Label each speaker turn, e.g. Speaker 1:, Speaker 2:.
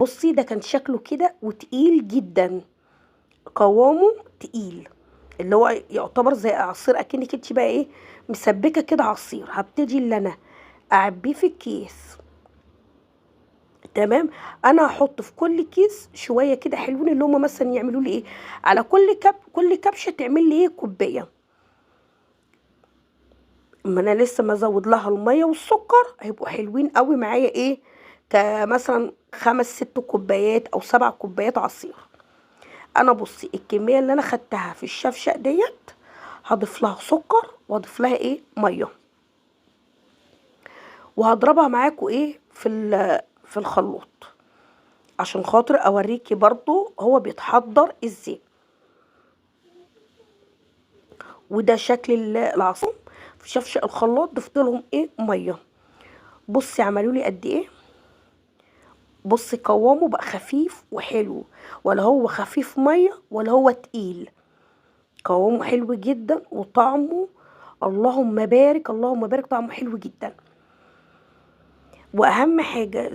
Speaker 1: بصي ده كان شكله كده وتقيل جدا، قوامه تقيل، اللي هو يعتبر زي عصير، اكنك انت بقى ايه مسبكه كده عصير. هبتدي اللي انا اعبيه في الكيس. تمام. انا هحط في كل كيس شويه كده حلوين، اللي هم مثلا يعملوا لي ايه، على كل كبشه تعمل لي ايه كوبايه. ما انا لسه ما ازود لها الميه والسكر، هيبقوا حلوين قوي معايا ايه، كمثلا 5 6 كوبايات او 7 كوبايات عصير. انا بصي الكميه اللي انا خدتها في الشفشق ديت هضيف لها سكر واضيف لها ايه ميه، وهضربها معاكوا ايه في الخلاط، عشان خاطر اوريكي برضو هو بيتحضر ازاي. وده شكل العصير في شفشق الخلاط. ضفت لهم ايه ميه. بصي عملوا لي قد ايه. بصي قوامه بقى خفيف وحلو، ولا هو خفيف ميه ولا هو تقيل. قوامه حلو جدا وطعمه اللهم بارك اللهم بارك، طعمه حلو جدا. واهم حاجه